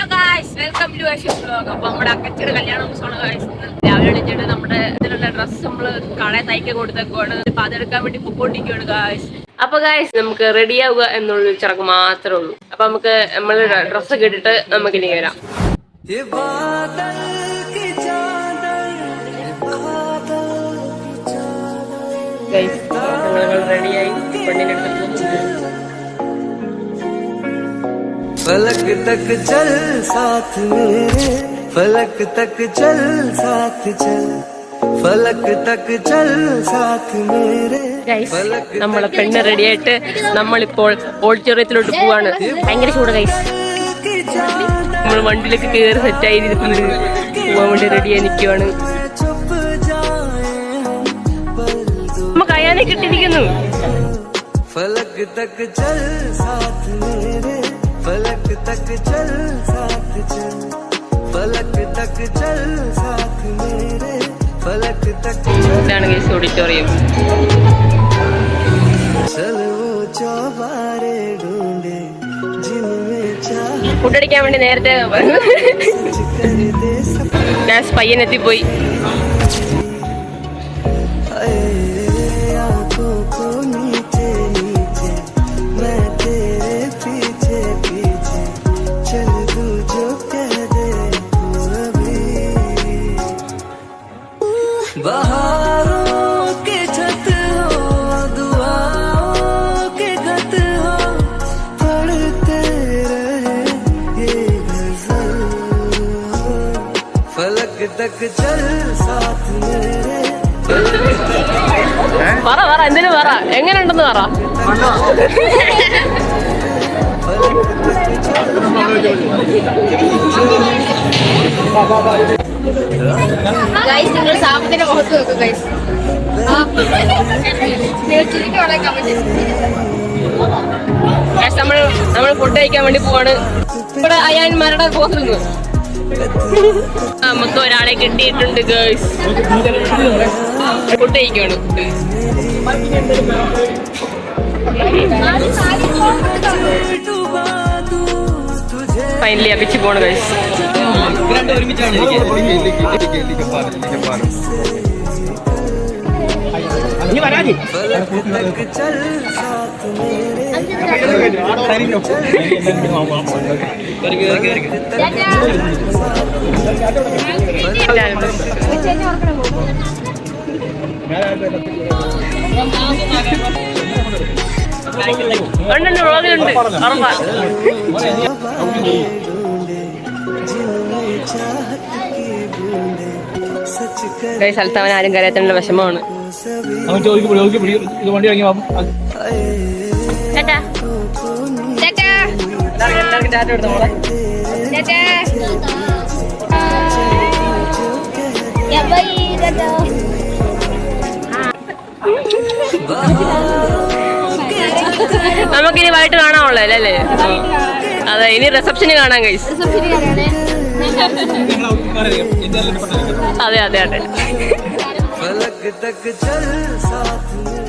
Hello guys, welcome to Ashwi's vlog. അപ്പൊ നമ്മുടെ അക്കച്ചിയുടെ കല്യാണ ദിവസമാണ് ഗായ്സ്. രാവിലെ എണീച്ചിട്ട് നമ്മുടെ ഇതിലുള്ള ഡ്രസ്സ് നമ്മള് കടയിൽ തയ്ക്കാൻ കൊടുത്തേക്കുവാണ്. അപ്പൊ അതെടുക്കാൻ വേണ്ടി പൊക്കോണ്ടിരിക്കുകയാണ് ഗായ്സ്. അപ്പൊ ഗായ്സ്, നമുക്ക് റെഡി ആവുക എന്നുള്ളൊരു ചടങ്ങ് മാത്രമേ ഉള്ളൂ. അപ്പൊ നമുക്ക് നമ്മള് ഡ്രസ്സൊക്കെ ഇട്ടിട്ട് നമുക്ക് ഇനി വരാം. ഗായ്സ്, ഞങ്ങൾ റെഡിയായി പെണ്ണിന്റെ അടുത്ത് പോകുന്നു. फलक तक चल साथ मेरे, फलक तक चल साथ चल, फलक तक चल साथ मेरे. നമ്മളെ പെണ്ണ് റെഡിയായിട്ട് നമ്മളിപ്പോൾ ഓഡിറ്റോറിയത്തിലോട്ട് പോവാണ്. ഭയങ്കര ചൂട് ഗൈസ്. നമ്മൾ വണ്ടിയിലേക്ക് കയറി സെറ്റായി പോവാൻ വേണ്ടി റെഡിയായി നിൽക്കുവാണ്. നമ്മ കയ്യാനെ കിട്ടിയിരിക്കുന്നു. फलक तक चल साथ मेरे, फलक तक चल साथ चल, फलक तक चल साथ मेरे, फलक तक. ഇതാണ് ഗൈസ് ഓഡിറ്റോറിയം. चल वो चौबारे ढूंढे जिनमें चाह. ഫുഡ് അടിക്കാൻ വേണ്ടി നേരത്തെ ഞാൻ പയ്യനെത്തിപ്പോയി. बहारों के छत हो, दुआओं के खत हो, पढ़ते रहे ये गजल. फलक तक चल साथ मेरे. പറ എന്തിനു പറ, എങ്ങനെയുണ്ടെന്ന് പറ. ഗൈസ്, നിങ്ങൾ സാമത്തിന്റെ മുഖത്ത് നോക്കും ഗൈസ്. നമ്മൾ ഫുഡ് കഴിക്കാൻ വേണ്ടി പോവാണ്. ഇവിടെ അയ്യാന്മാരുടെ പോസ് നിന്ന് നമുക്ക് ഒരാളെ കിട്ടിയിട്ടുണ്ട് ഗൈസ്. ഫുഡ് കഴിക്കാണ്. ഫൈനലി അപ്പിച്ച് പോണ് ഗൈസ്. സ്ഥലത്ത് അവൻ ആരും കരയത്തേണ്ട വിഷമമാണ്. നമുക്കിനി വൈകിട്ട് കാണാനുള്ളൂ അല്ലേ? അതെ, ഇനി റിസപ്ഷന് കാണാൻ ഗൈസ്. അതെ. फलक तक चल साथ में.